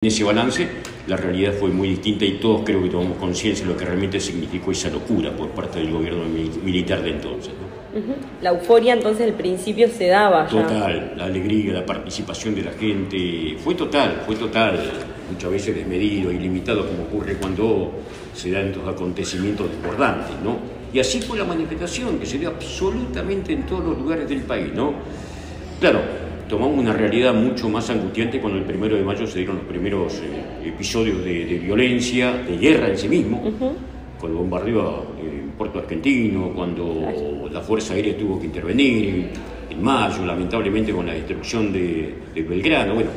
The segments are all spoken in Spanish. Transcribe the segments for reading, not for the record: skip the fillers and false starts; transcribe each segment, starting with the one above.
En ese balance, la realidad fue muy distinta y todos creo que tomamos conciencia de lo que realmente significó esa locura por parte del gobierno militar de entonces, ¿no? La euforia entonces al principio se daba ya. Total, la alegría, la participación de la gente, fue total, muchas veces desmedido, ilimitado, como ocurre cuando se dan estos acontecimientos desbordantes, ¿no? Y así fue la manifestación, que se dio absolutamente en todos los lugares del país, ¿no? Claro, tomamos una realidad mucho más angustiante cuando el 1 de mayo se dieron los primeros episodios de violencia, de guerra en sí mismo, con el bombardeo en Puerto Argentino, cuando la Fuerza Aérea tuvo que intervenir, en mayo, lamentablemente con la destrucción de Belgrano. Bueno,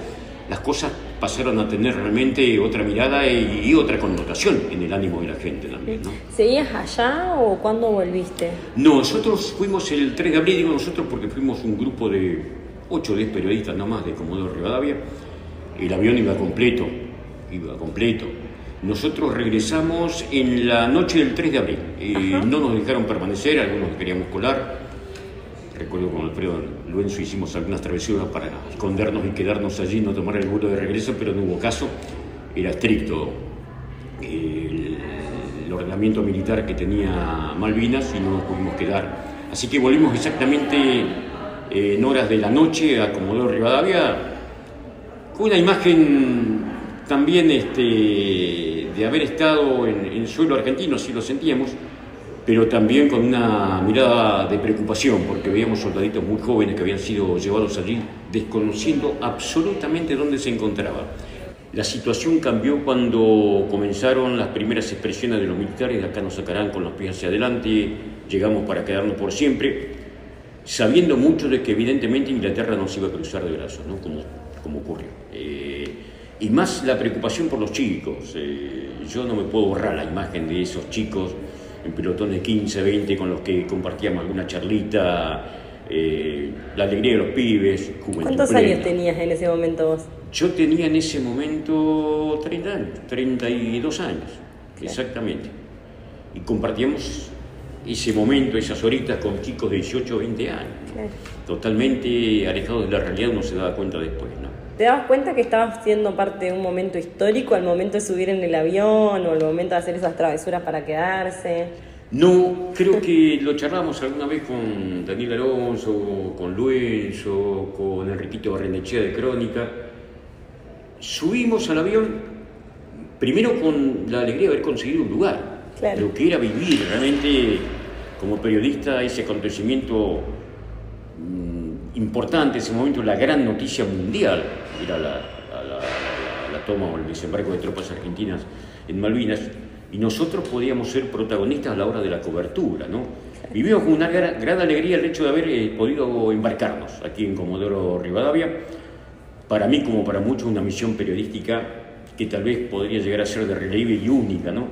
las cosas pasaron a tener realmente otra mirada y otra connotación en el ánimo de la gente también, ¿no? ¿Seguías allá o cuándo volviste? No, nosotros fuimos el 3 de abril, digo nosotros porque fuimos un grupo de 8 o 10 periodistas nomás de Comodoro Rivadavia. El avión iba completo. Nosotros regresamos en la noche del 3 de abril. No nos dejaron permanecer, algunos queríamos colar. Recuerdo con Alfredo Luenzo hicimos algunas travesuras para escondernos y quedarnos allí, no tomar el vuelo de regreso, pero no hubo caso. Era estricto el ordenamiento militar que tenía Malvinas y no nos pudimos quedar. Así que volvimos exactamente en horas de la noche a Comodoro Rivadavia, con una imagen también de haber estado en suelo argentino, sí lo sentíamos, pero también con una mirada de preocupación, porque veíamos soldaditos muy jóvenes que habían sido llevados allí, desconociendo absolutamente dónde se encontraban. La situación cambió cuando comenzaron las primeras expresiones de los militares: de acá nos sacarán con los pies hacia adelante, llegamos para quedarnos por siempre, sabiendo mucho de que evidentemente Inglaterra nos iba a cruzar de brazos, ¿no? Como ocurrió. Y más la preocupación por los chicos. Yo no me puedo borrar la imagen de esos chicos en pelotones de 15, 20, con los que compartíamos alguna charlita, la alegría de los pibes, juventud. ¿Cuántos años tenías en ese momento vos? Yo tenía en ese momento 30 años, 32 años, claro. Exactamente. Y compartíamos ese momento, esas horitas con chicos de 18 o 20 años, claro. Totalmente alejados de la realidad, uno se daba cuenta después, ¿no? ¿Te dabas cuenta que estabas siendo parte de un momento histórico, al momento de subir en el avión o al momento de hacer esas travesuras para quedarse? No, creo que lo charlamos alguna vez con Daniel Alonso, con Luenzo, con Enriquito Barrenechea de Crónica. Subimos al avión primero con la alegría de haber conseguido un lugar, claro. Lo que era vivir realmente como periodista ese acontecimiento importante, ese momento, la gran noticia mundial, era la toma o el desembarco de tropas argentinas en Malvinas, y nosotros podíamos ser protagonistas a la hora de la cobertura, ¿no? Vivimos con una gran alegría el hecho de haber podido embarcarnos aquí en Comodoro Rivadavia. Para mí, como para muchos, una misión periodística que tal vez podría llegar a ser de relieve y única, ¿no?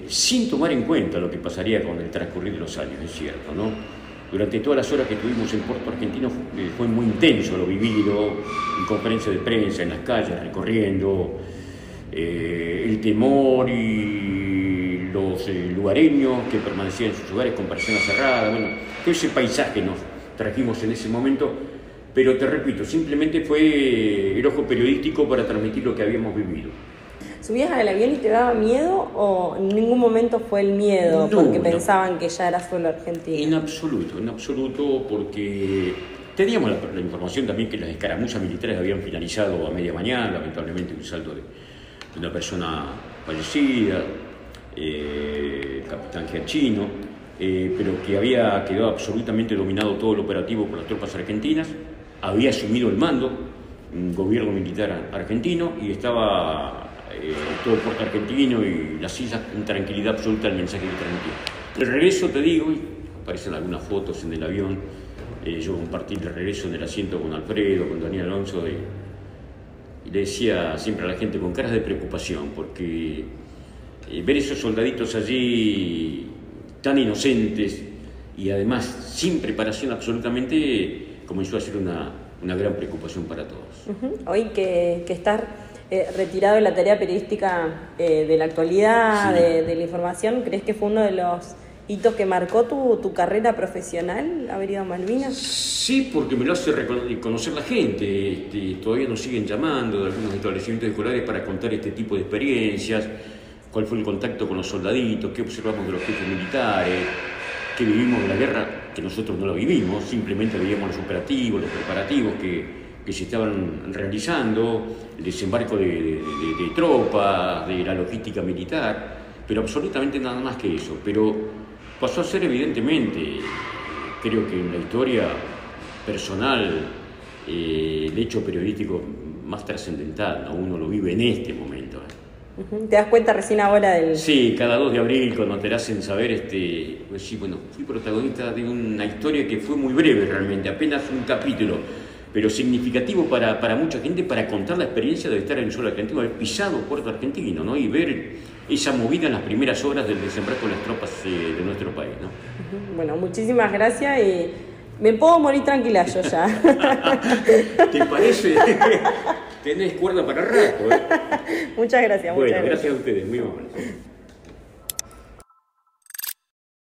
Sin tomar en cuenta lo que pasaría con el transcurrir de los años, es cierto, ¿no? Durante todas las horas que estuvimos en Puerto Argentino fue muy intenso lo vivido, en conferencias de prensa, en las calles, recorriendo, el temor y los lugareños que permanecían en sus hogares con persianas cerradas, bueno, todo ese paisaje nos trajimos en ese momento, pero te repito, simplemente fue el ojo periodístico para transmitir lo que habíamos vivido. ¿Subías al avión y te daba miedo o en ningún momento fue el miedo porque pensaban que ya era suelo argentino? En absoluto, porque teníamos la información también que las escaramuzas militares habían finalizado a media mañana, lamentablemente un salto de una persona fallecida, el capitán Giachino, pero que había quedado absolutamente dominado todo el operativo por las tropas argentinas, había asumido el mando un gobierno militar argentino y estaba todo el puerto argentino y las islas en tranquilidad absoluta, el mensaje que transmitía. El regreso, te digo, y aparecen algunas fotos en el avión, yo compartí el regreso en el asiento con Alfredo, con Daniel Alonso, y le decía siempre a la gente con caras de preocupación, porque ver esos soldaditos allí tan inocentes y además sin preparación absolutamente, comenzó a ser una gran preocupación para todos. Hoy que estar retirado de la tarea periodística de la actualidad, sí, de la información, ¿crees que fue uno de los hitos que marcó tu carrera profesional, haber ido a Malvinas? Sí, porque me lo hace conocer la gente. Todavía nos siguen llamando de algunos establecimientos escolares para contar este tipo de experiencias, cuál fue el contacto con los soldaditos, qué observamos de los jefes militares, qué vivimos de la guerra, que nosotros no la vivimos, simplemente veíamos los operativos, los preparativos que se estaban realizando, el desembarco de tropas, de la logística militar, pero absolutamente nada más que eso. Pero pasó a ser evidentemente, creo que en la historia personal, el hecho periodístico más trascendental, ¿no? Uno lo vive en este momento. ¿Te das cuenta recién ahora del...? Sí, cada 2 de abril, cuando te hacen saber, pues sí, bueno, fui protagonista de una historia que fue muy breve realmente, apenas un capítulo, pero significativo para mucha gente, para contar la experiencia de estar en el suelo argentino, haber pisado Puerto Argentino, ¿no? Y ver esa movida en las primeras horas del desembarco de las tropas de nuestro país, ¿no? Bueno, muchísimas gracias y me puedo morir tranquila yo ya. ¿Te parece? Tenés cuerda para rato, ¿eh? Muchas gracias. Bueno, gracias a ustedes, muy amables.